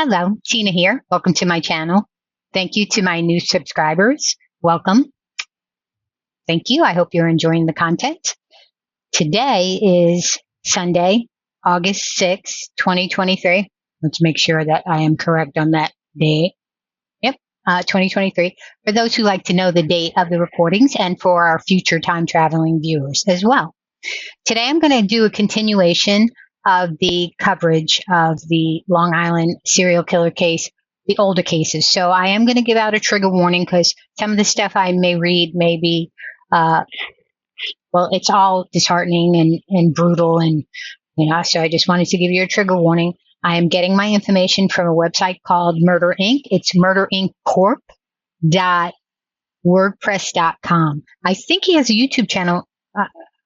Hello, Tina here. Welcome to my channel. Thank you to my new subscribers. Welcome. Thank you. I hope you're enjoying the content. Today is Sunday, August 6th, 2023. Let's make sure that I am correct on that date. Yep, 2023. For those who like to know the date of the recordings and for our future time traveling viewers as well. Today I'm going to do a continuation of the coverage of the Long Island serial killer case, the older cases. So I am going to give out a trigger warning because some of the stuff I may read may be, well, it's all disheartening and brutal. And, so I just wanted to give you a trigger warning. I am getting my information from a website called Murder Inc. It's murderincorp.wordpress.com. I think he has a YouTube channel.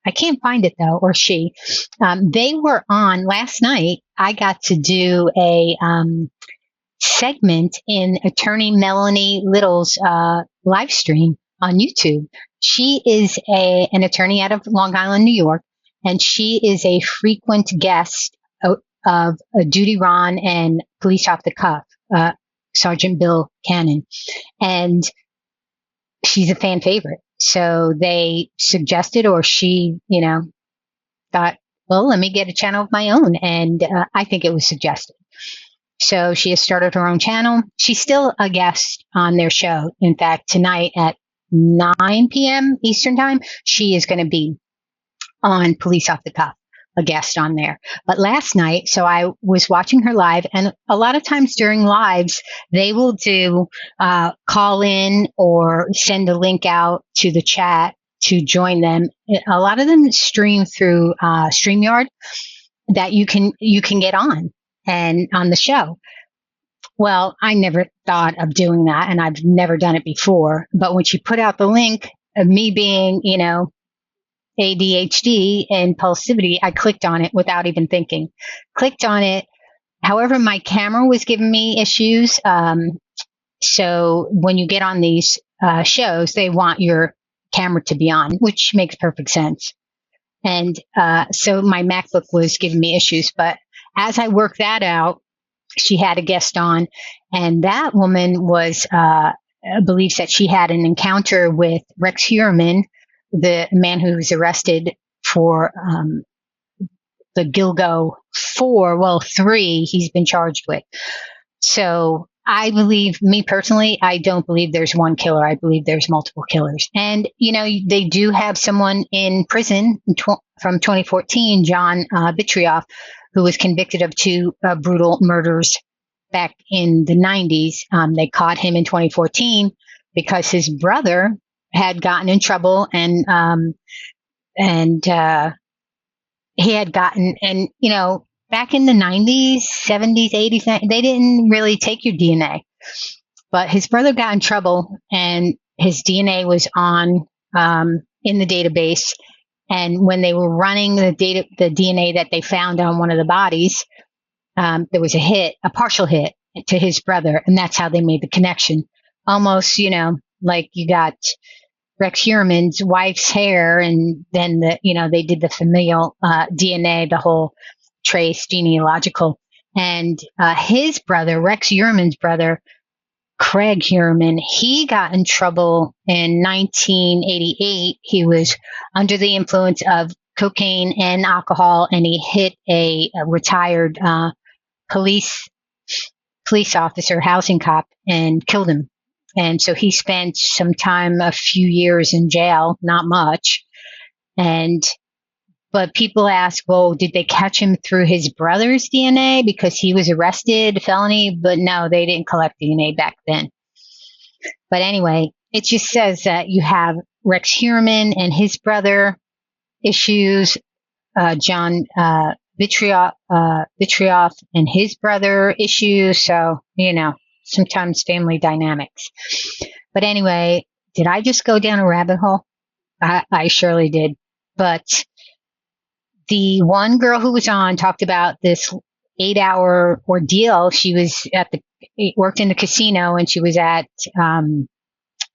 I can't find it though, or she. They were on last night. I got to do a segment in attorney Melanie Little's live stream on YouTube. She is an attorney out of Long Island, New York, and she is a frequent guest of Duty Ron and Police Off the Cuff, Sergeant Bill Cannon. And she's a fan favorite. So they suggested, or she, thought, well, let me get a channel of my own. And I think it was suggested. So she has started her own channel. She's still a guest on their show. In fact, tonight at 9 p.m. Eastern Time, she is going to be on Police Off the Cuff, a guest on there. But last night, so I was watching her live, and a lot of times during lives, they will do call in or send a link out to the chat to join them. A lot of them stream through StreamYard that you can get on and on the show. Well, I never thought of doing that, and I've never done it before. But when she put out the link, of me being, ADHD and impulsivity, I clicked on it without even thinking. Clicked on it. However, my camera was giving me issues. So when you get on these shows, they want your camera to be on, which makes perfect sense. And so my MacBook was giving me issues. But as I worked that out, she had a guest on, and that woman was believes that she had an encounter with Rex Heuermann, the man who was arrested for the Gilgo 3 he's been charged with. So I believe, me personally, I don't believe there's one killer. I believe there's multiple killers. And, they do have someone in prison from 2014, John Vitrioff, who was convicted of 2 brutal murders back in the 90s. They caught him in 2014 because his brother had gotten in trouble and he had gotten, and, back in the 90s, 70s, 80s, they didn't really take your DNA. But his brother got in trouble and his DNA was on in the database. And when they were running the DNA that they found on one of the bodies, there was a partial hit to his brother. And that's how they made the connection. Almost, like you got Rex Heuermann's wife's hair, and then they did the familial DNA, the whole trace genealogical. And his brother, Rex Heuermann's brother, Craig Heuermann, he got in trouble in 1988. He was under the influence of cocaine and alcohol, and he hit a retired police officer, housing cop, and killed him. And so he spent some time, a few years in jail, not much. But people ask, well, did they catch him through his brother's DNA because he was arrested, felony? But no, they didn't collect DNA back then. But anyway, it just says that you have Rex Heuermann and his brother issues, John Vitrioff and his brother issues. So, sometimes family dynamics. But anyway, did I just go down a rabbit hole? I surely did. But the one girl who was on talked about this 8-hour ordeal. She was worked in the casino, and she was at the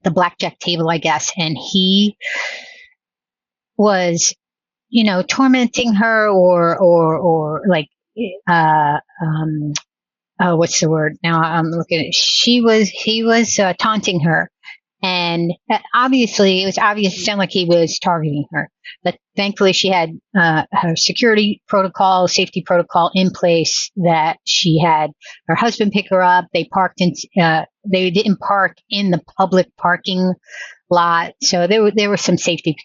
blackjack table, I guess. And he was, tormenting her or like what's the word? Now I'm looking at, he was taunting her. And obviously, it was obvious, it sounded like he was targeting her. But thankfully, she had her security protocol, safety protocol in place that she had her husband pick her up. They parked in, they didn't park in the public parking lot. So there were some safety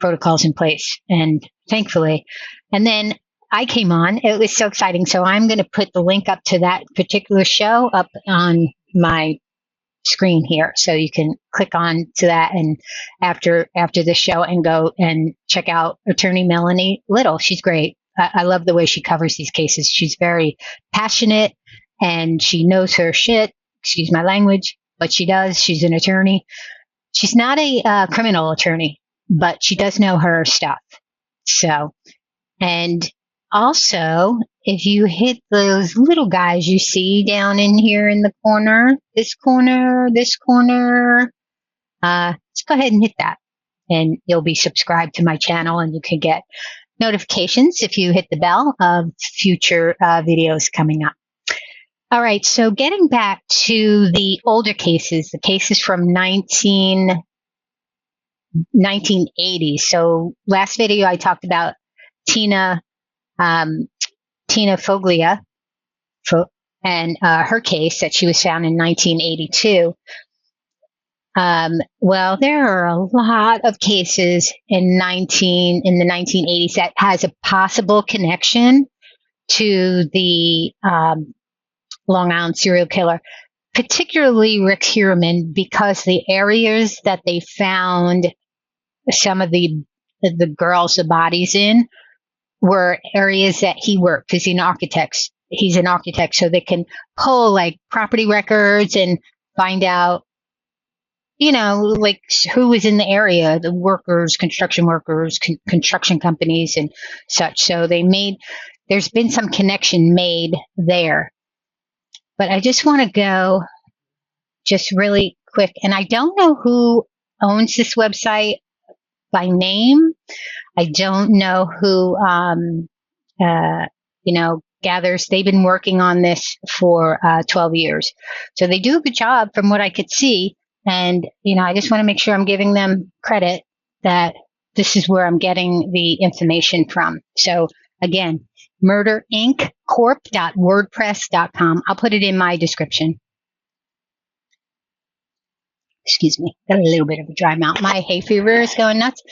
protocols in place. And thankfully, and then I came on. It was so exciting. So I'm going to put the link up to that particular show up on my screen here, so you can click on to that, and after the show, and go and check out attorney Melanie Little. She's great. I love the way she covers these cases. She's very passionate, and she knows her shit. Excuse my language, but she does. She's an attorney. She's not a criminal attorney, but she does know her stuff. So, and also, if you hit those little guys you see down in here in the corner, this corner, just go ahead and hit that, and you'll be subscribed to my channel, and you can get notifications if you hit the bell of future videos coming up. All right, so getting back to the older cases, the cases from 1980s. So last video I talked about Tina Foglia, and her case that she was found in 1982. Well, there are a lot of cases in the 1980s that has a possible connection to the Long Island serial killer, particularly Rick Heuermann, because the areas that they found some of the girls, the bodies in, were areas that he worked, because he's an architect, so they can pull like property records and find out, like who was in the area, the workers, construction workers, construction companies and such. So there's been some connection made there. But I just want to go just really quick, and I don't know who owns this website by name. I don't know who, gathers. They've been working on this for 12 years. So they do a good job from what I could see. And, I just want to make sure I'm giving them credit that this is where I'm getting the information from. So again, murderinccorp.wordpress.com. I'll put it in my description. Excuse me, got a little bit of a dry mouth. My hay fever is going nuts.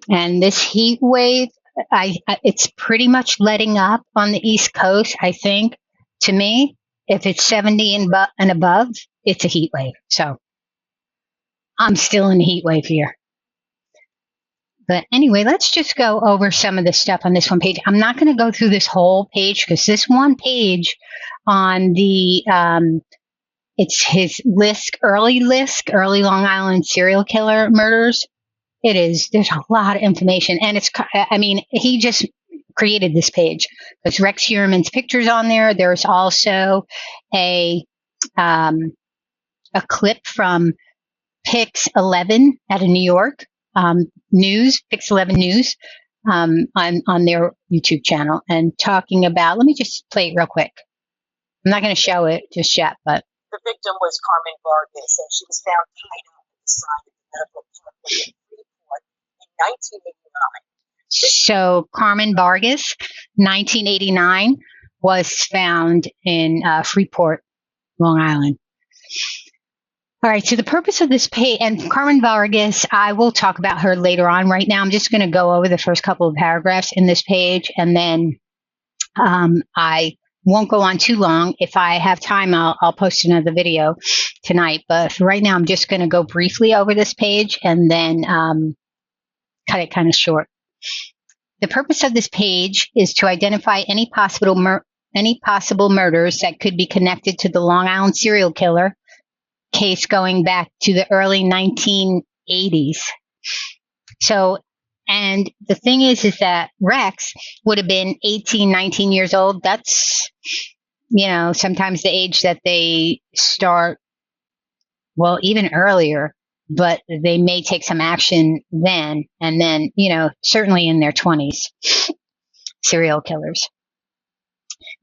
And this heat wave, it's pretty much letting up on the East Coast, I think. To me, if it's 70 and above, it's a heat wave. So I'm still in the heat wave here. But anyway, let's just go over some of the stuff on this one page. I'm not going to go through this whole page, because this one page on the it's his LISK, early Long Island serial killer murders. There's a lot of information, and he just created this page. There's Rex Heuermann's pictures on there. There's also a clip from Pix 11 out of New York, news, Pix 11 News, on their YouTube channel, and talking about, let me just play it real quick. I'm not going to show it just yet, but the victim was Carmen Vargas, and she was found tied up at the side of the medical clinic in Freeport in 1989. So Carmen Vargas, 1989, was found in Freeport, Long Island. All right, so the purpose of this page, and Carmen Vargas, I will talk about her later on. Right now, I'm just going to go over the first couple of paragraphs in this page, and then I won't go on too long. If I have time, I'll post another video tonight. But for right now, I'm just going to go briefly over this page and then cut it kind of short. The purpose of this page is to identify any possible murders that could be connected to the Long Island serial killer case going back to the early 1980s. So, and the thing is that Rex would have been 18, 19 years old. That's, sometimes the age that they start, well, even earlier, but they may take some action then. And then, certainly in their 20s, serial killers.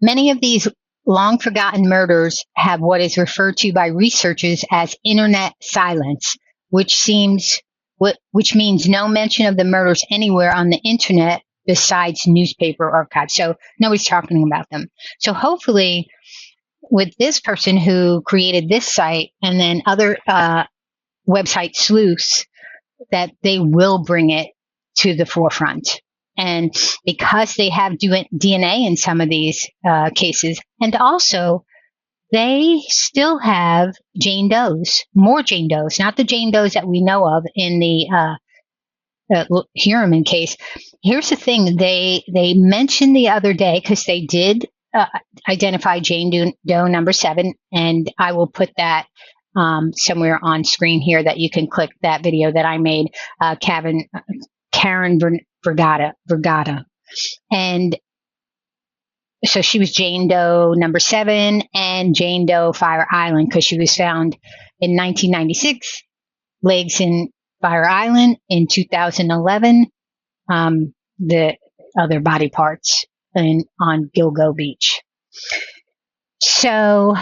Many of these long forgotten murders have what is referred to by researchers as internet silence, which means no mention of the murders anywhere on the internet besides newspaper archives. So nobody's talking about them. So hopefully, with this person who created this site and then other website sleuths, that they will bring it to the forefront. And because they have DNA in some of these cases, and also they still have Jane Does, more Jane Does, not the Jane Does that we know of in the Heuermann case. Here's the thing: they mentioned the other day, because they did identify Jane Doe number 7, and I will put that somewhere on screen here that you can click that video that I made. Karen Vergata, and so she was Jane Doe number 7 and Jane Doe Fire Island, because she was found in 1996, legs in Fire Island. In 2011, the other body parts on Gilgo Beach. So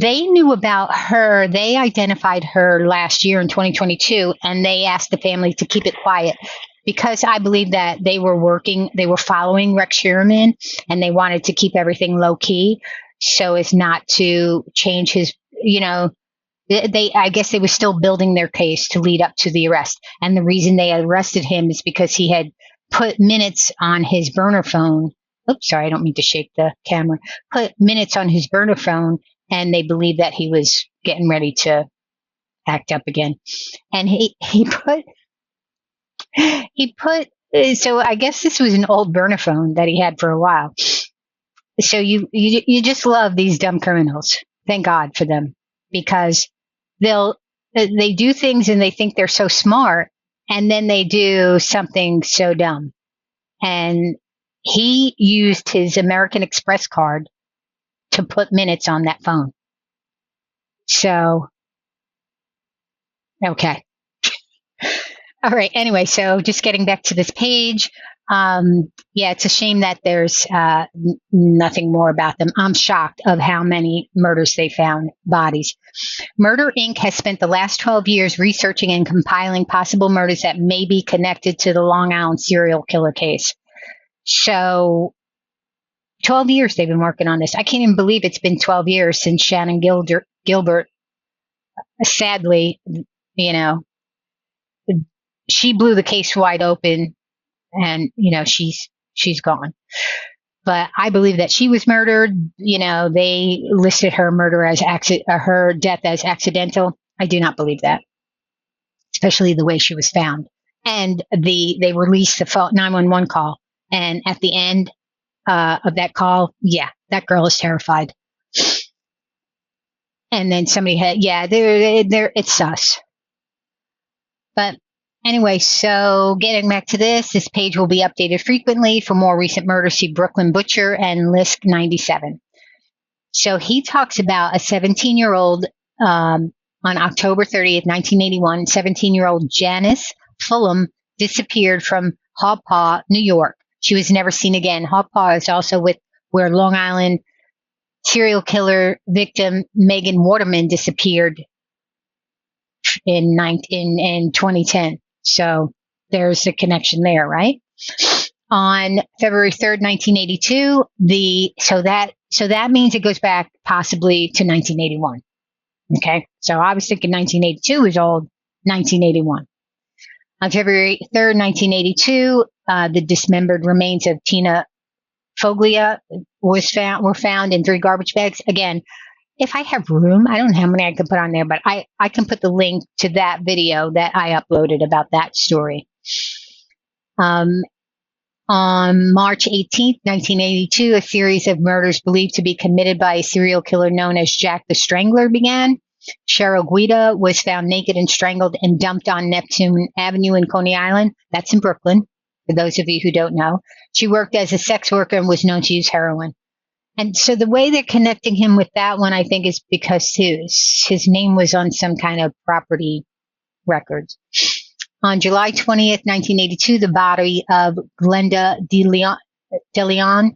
they knew about her. They identified her last year in 2022, and they asked the family to keep it quiet, because I believe that they were following Rex Heuermann, and they wanted to keep everything low key so as not to change his, I guess they were still building their case to lead up to the arrest. And the reason they arrested him is because he had put minutes on his burner phone. Oops, sorry, I don't mean to shake the camera. Put minutes on his burner phone, and they believed that he was getting ready to act up again. And he put, so I guess this was an old burner phone that he had for a while. So you just love these dumb criminals. Thank God for them, because they do things and they think they're so smart, and then they do something so dumb. And he used his American Express card to put minutes on that phone. So, okay. All right. Anyway, so just getting back to this page. Yeah, it's a shame that there's nothing more about them. I'm shocked of how many murders they found, bodies. Murder Inc. has spent the last 12 years researching and compiling possible murders that may be connected to the Long Island serial killer case. So 12 years they've been working on this. I can't even believe it's been 12 years since Shannon Gilbert, sadly, she blew the case wide open, and, she's gone. But I believe that she was murdered. They listed her murder as her death as accidental. I do not believe that, especially the way she was found. And they released the phone 911 call, and at the end of that call, yeah, that girl is terrified. And then somebody had, it's sus. But anyway, so getting back to this page will be updated frequently. For more recent murders, see Brooklyn Butcher and LISK 97. So he talks about a 17-year-old on October 30th, 1981, 17-year-old Janice Fulham disappeared from Haw Paw, New York. She was never seen again. Haw Paw is also where Long Island serial killer victim Megan Waterman disappeared in 2010. So there's a connection there, right? On February 3rd, 1982, so that means it goes back possibly to 1981. Okay, so I was thinking 1982 was old. 1981. On February 3rd, 1982, the dismembered remains of Tina Foglia were found in 3 garbage bags. Again, if I have room, I don't know how many I can put on there, but I can put the link to that video that I uploaded about that story. On March 18th, 1982, a series of murders believed to be committed by a serial killer known as Jack the Strangler began. Cheryl Guida was found naked and strangled and dumped on Neptune Avenue in Coney Island. That's in Brooklyn, for those of you who don't know. She worked as a sex worker and was known to use heroin. And so the way they're connecting him with that one, I think, is because his name was on some kind of property records. On July 20th, 1982, the body of Glenda DeLeon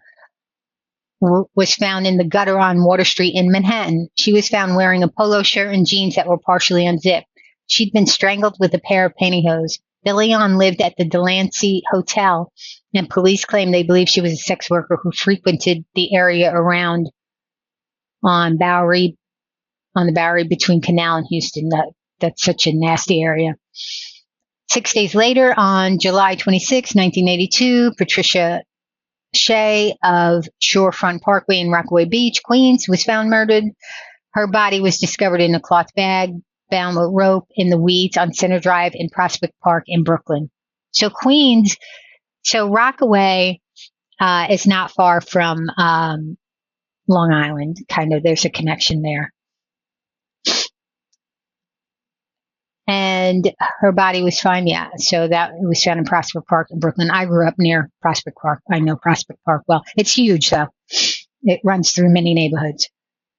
was found in the gutter on Water Street in Manhattan. She was found wearing a polo shirt and jeans that were partially unzipped. She'd been strangled with a pair of pantyhose. De Leon lived at the Delancey Hotel, and police claim they believe she was a sex worker who frequented the area around on the Bowery between Canal and Houston. That's such a nasty area. 6 days later, on July 26, 1982, Patricia Shea of Shorefront Parkway in Rockaway Beach, Queens, was found murdered. Her body was discovered in a cloth bag bound with rope in the weeds on Center Drive in Prospect Park in Brooklyn. So Queens, so Rockaway is not far from Long Island. Kind of, there's a connection there. And her body was found, so that it was found in Prospect Park in Brooklyn. I grew up near Prospect Park. I know Prospect Park well. It's huge, though. It runs through many neighborhoods.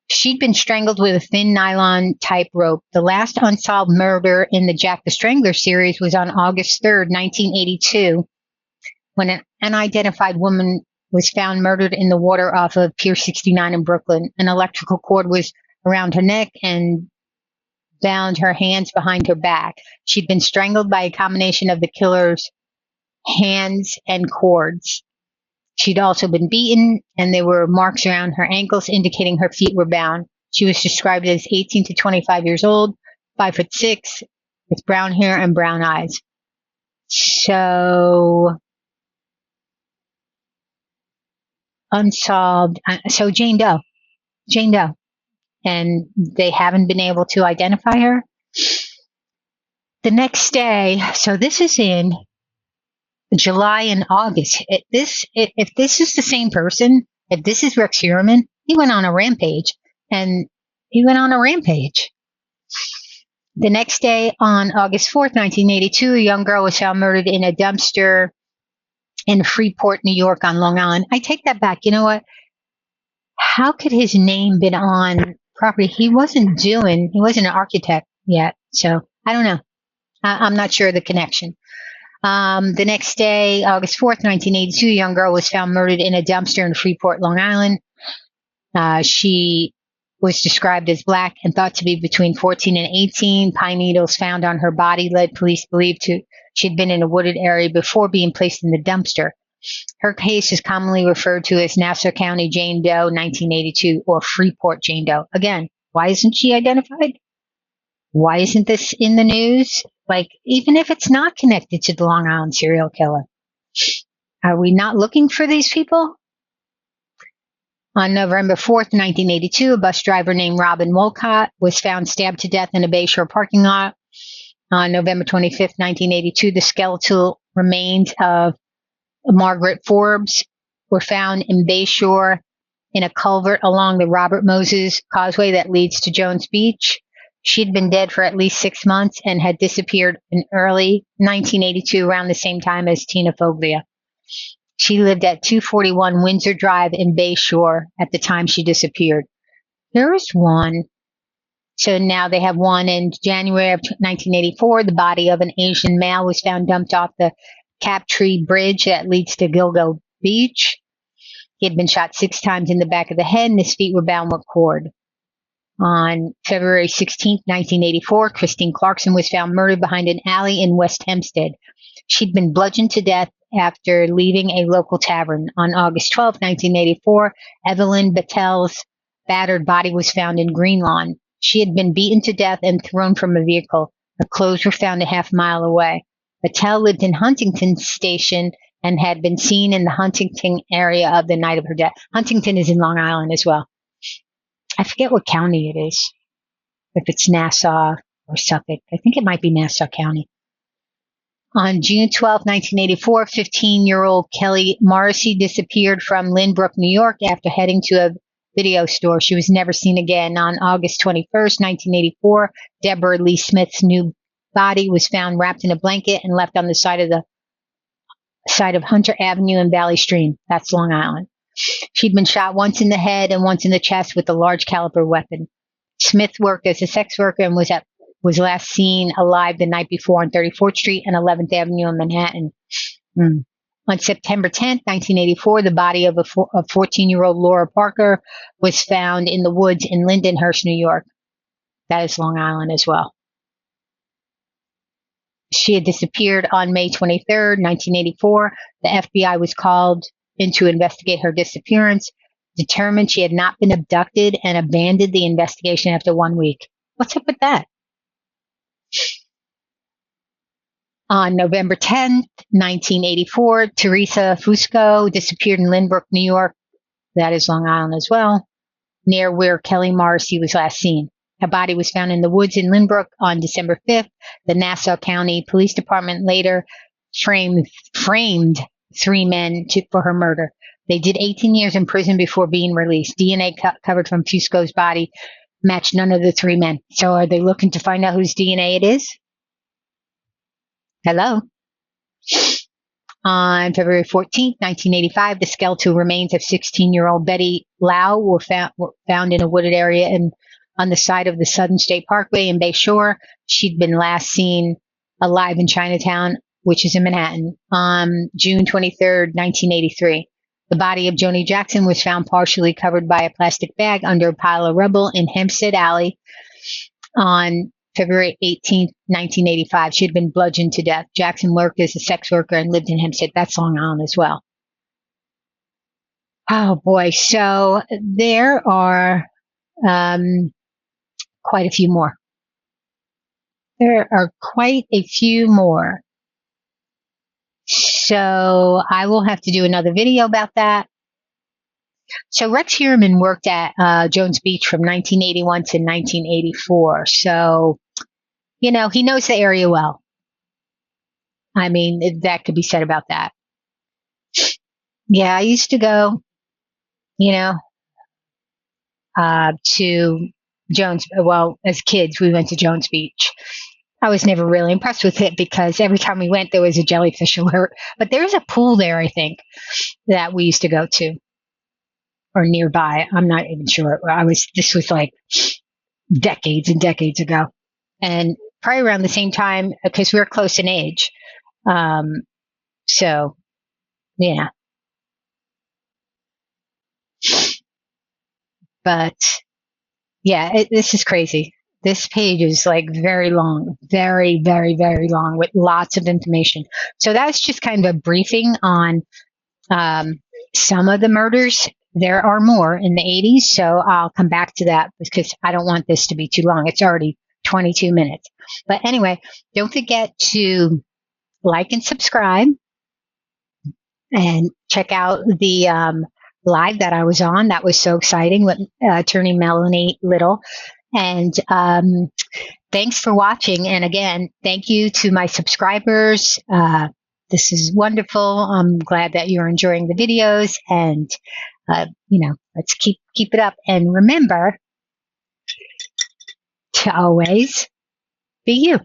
She'd been strangled with a thin nylon type rope. The last unsolved murder in the Jack the Strangler series was on August 3rd, 1982, when an unidentified woman was found murdered in the water off of Pier 69 in Brooklyn. An electrical cord was around her neck and bound her hands behind her back. She'd been strangled by a combination of the killer's hands and cords. She'd also been beaten, and there were marks around her ankles indicating her feet were bound. She was described as 18 to 25 years old, 5'6", with brown hair and brown eyes. So, unsolved. So Jane Doe. And they haven't been able to identify her. The next day, so this is in July and August. If this is the same person, if this is Rex Heuermann, he went on a rampage. The next day, on August 4th, 1982, a young girl was found murdered in a dumpster in Freeport, New York on Long Island. I take that back. You know what? How could his name been on property? He wasn't an architect yet. So I don't know. I'm not sure the connection. The next day, August 4th, 1982, a young girl was found murdered in a dumpster in Freeport, Long Island. She was described as black and thought to be between 14 and 18. Pine needles found on her body led police believe she'd been in a wooded area before being placed in the dumpster. Her case is commonly referred to as Nassau County Jane Doe 1982 or Freeport Jane Doe. Again, why isn't she identified? Why isn't this in the news? Like, even if it's not connected to the Long Island serial killer, are we not looking for these people? On November 4th, 1982, a bus driver named Robin Wolcott was found stabbed to death in a Bayshore parking lot. On November 25th, 1982, the skeletal remains of Margaret Forbes were found in Bayshore in a culvert along the Robert Moses Causeway that leads to Jones Beach. She'd been dead for at least 6 months and had disappeared in early 1982 around the same time as Tina Foglia. She lived at 241 Windsor Drive in Bayshore at the time she disappeared. There was one. So now they have one in January of 1984. The body of an Asian male was found dumped off the Captree Bridge that leads to Gilgo Beach. He had been shot 6 times in the back of the head, and his feet were bound with cord. On February 16, 1984, Christine Clarkson was found murdered behind an alley in West Hempstead. She'd been bludgeoned to death after leaving a local tavern. On August 12, 1984, Evelyn Battel's battered body was found in Greenlawn. She had been beaten to death and thrown from a vehicle. Her clothes were found a half-mile away. Battel lived in Huntington Station and had been seen in the Huntington area of the night of her death. Huntington is in Long Island as well. I forget what county it is, if it's Nassau or Suffolk. I think it might be Nassau County. On June 12, 1984, 15-year-old Kelly Morrissey disappeared from Lynbrook, New York after heading to a video store. She was never seen again. On August 21st, 1984, Deborah Lee Smith's new body was found wrapped in a blanket and left on the side of Hunter Avenue and Valley Stream. That's Long Island. She'd been shot once in the head and once in the chest with a large caliber weapon. Smith worked as a sex worker and was last seen alive the night before on 34th Street and 11th Avenue in Manhattan. On September 10th, 1984, the body of 14-year-old Laura Parker was found in the woods in Lindenhurst, New York. That is Long Island as well. She had disappeared on May 23rd, 1984. The FBI was called in to investigate her disappearance, determined she had not been abducted, and abandoned the investigation after 1 week. What's up with that? On November 10th, 1984, Teresa Fusco disappeared in Lynbrook, New York. That is Long Island as well, near where Kelly Morrissey was last seen. Her body was found in the woods in Lynbrook on December 5th. The Nassau County Police Department later framed 3 men for her murder. They did 18 years in prison before being released. DNA covered from Fusco's body matched none of the 3 men. So are they looking to find out whose DNA it is? Hello? On February 14th, 1985, the skeletal remains of 16-year-old Betty Lau were found in a wooded area on the side of the Southern State Parkway in Bay Shore. She'd been last seen alive in Chinatown, which is in Manhattan, on June 23rd, 1983. The body of Joni Jackson was found partially covered by a plastic bag under a pile of rubble in Hempstead Alley on February 18th, 1985. She had been bludgeoned to death. Jackson worked as a sex worker and lived in Hempstead. That's Long Island as well. Oh boy. So there are quite a few more. There are quite a few more. So I will have to do another video about that. So Rex Heuermann worked at Jones Beach from 1981 to 1984. So, you know, he knows the area well. I mean, that could be said about that. Yeah, I used to go, you know, to Jones. Well, as kids, we went to Jones Beach. I was never really impressed with it because every time we went, there was a jellyfish alert. But there's a pool there, I think, that we used to go to, or nearby. I'm not even sure. This was like decades and decades ago, and probably around the same time because we were close in age. So, yeah. But yeah, this is crazy. This page is like very long, very, very, very long with lots of information. So that's just kind of a briefing on some of the murders. There are more in the 80s, so I'll come back to that because I don't want this to be too long. It's already 22 minutes. But anyway, don't forget to like and subscribe and check out the live that I was on. That was so exciting with attorney Melanie Little. And thanks for watching. And again, thank you to my subscribers. This is wonderful. I'm glad that you're enjoying the videos. And, you know, let's keep it up. And remember to always be you.